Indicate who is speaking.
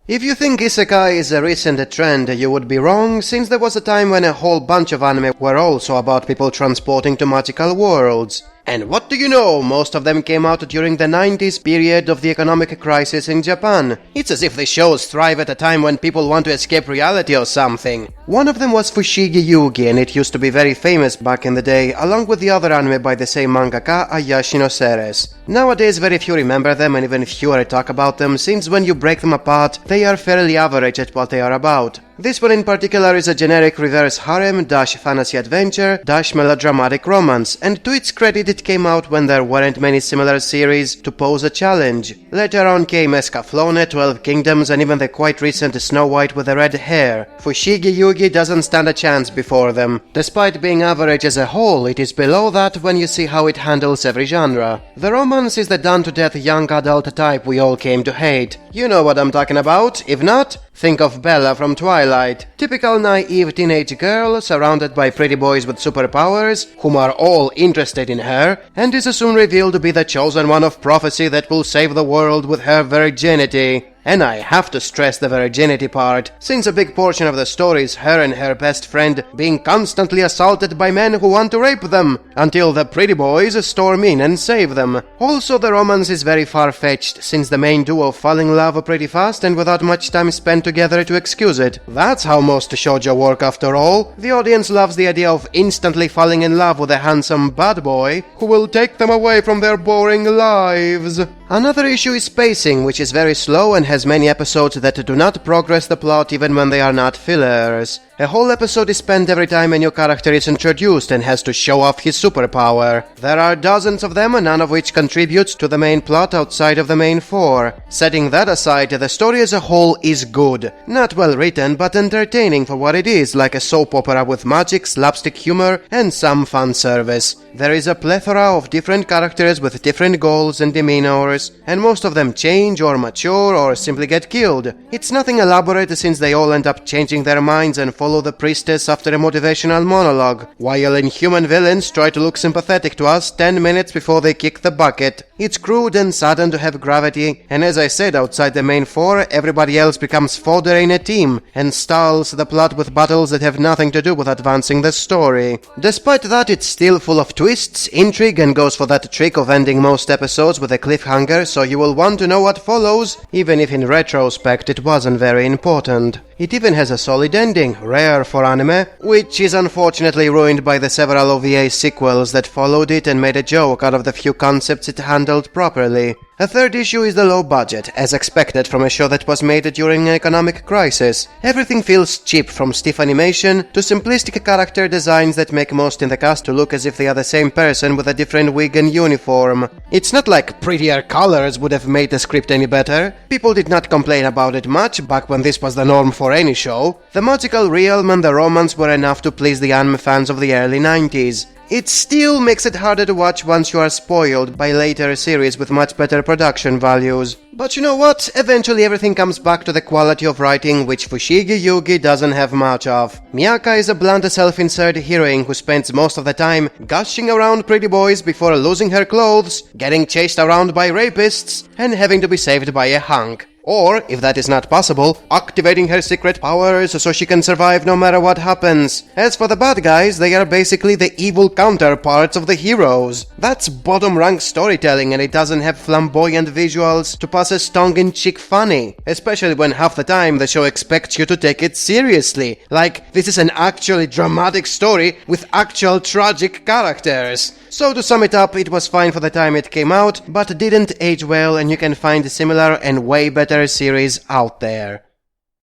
Speaker 1: If you think isekai is a recent trend, you would be wrong, since there was a time when a whole bunch of anime were also about people transporting to magical worlds. And what do you know, most of them came out during the 90s period of the economic crisis in Japan. It's as if the shows thrive at a time when people want to escape reality or something. One of them was Fushigi Yuugi, and it used to be very famous back in the day, along with the other anime by the same mangaka, Ayashi no Seres. Nowadays very few remember them, and even fewer talk about them, since when you break them apart, they are fairly average at what they are about. This one in particular is a generic reverse harem - fantasy adventure - melodramatic romance, and to its credit it came out when there weren't many similar series to pose a challenge. Later on came Escaflowne, 12 Kingdoms, and even the quite recent Snow White with the red hair. Fushigi Yuugi doesn't stand a chance before them. Despite being average as a whole, it is below that when you see how it handles every genre. The romance is the done-to-death young adult type we all came to hate. You know what I'm talking about, if not, think of Bella from Twilight. Typical naive teenage girl, surrounded by pretty boys with superpowers, whom are all interested in her, and is soon revealed to be the chosen one of prophecy that will save the world with her virginity. And I have to stress the virginity part, since a big portion of the story is her and her best friend being constantly assaulted by men who want to rape them, until the pretty boys storm in and save them. Also, the romance is very far-fetched, since the main duo fall in love pretty fast and without much time spent together to excuse it. That's how most shoujo work after all. The audience loves the idea of instantly falling in love with a handsome bad boy who will take them away from their boring lives. Another issue is pacing, which is very slow and has many episodes that do not progress the plot even when they are not fillers. A whole episode is spent every time a new character is introduced and has to show off his superpower. There are dozens of them, none of which contributes to the main plot outside of the main four. Setting that aside, the story as a whole is good. Not well written, but entertaining for what it is, like a soap opera with magic, slapstick humor, and some fan service. There is a plethora of different characters with different goals and demeanors, and most of them change or mature or simply get killed. It's nothing elaborate, since they all end up changing their minds and follow the priestess after a motivational monologue, while inhuman villains try to look sympathetic to us 10 minutes before they kick the bucket. It's crude and sudden to have gravity, and as I said, outside the main four, everybody else becomes fodder in a team, and stalls the plot with battles that have nothing to do with advancing the story. Despite that, it's still full of twists, intrigue, and goes for that trick of ending most episodes with a cliffhanger, so you will want to know what follows, even if in retrospect it wasn't very important. It even has a solid ending, rare for anime, which is unfortunately ruined by the several OVA sequels that followed it and made a joke out of the few concepts it handled properly. A third issue is the low budget, as expected from a show that was made during an economic crisis. Everything feels cheap, from stiff animation to simplistic character designs that make most in the cast to look as if they are the same person with a different wig and uniform. It's not like prettier colors would have made the script any better. People did not complain about it much back when this was the norm for any show. The magical realm and the romance were enough to please the anime fans of the early 90s. It still makes it harder to watch once you are spoiled by later series with much better production values. But you know what? Eventually everything comes back to the quality of writing, which Fushigi Yuugi doesn't have much of. Miyaka is a blunt self-insert heroine who spends most of the time gushing around pretty boys before losing her clothes, getting chased around by rapists, and having to be saved by a hunk. Or, if that is not possible, activating her secret powers so she can survive no matter what happens. As for the bad guys, they are basically the evil counterparts of the heroes. That's bottom-rank storytelling, and it doesn't have flamboyant visuals to pass as tongue-in-cheek funny. Especially when half the time the show expects you to take it seriously. Like, this is an actually dramatic story with actual tragic characters. So to sum it up, it was fine for the time it came out, but didn't age well, and you can find similar and way better series out there.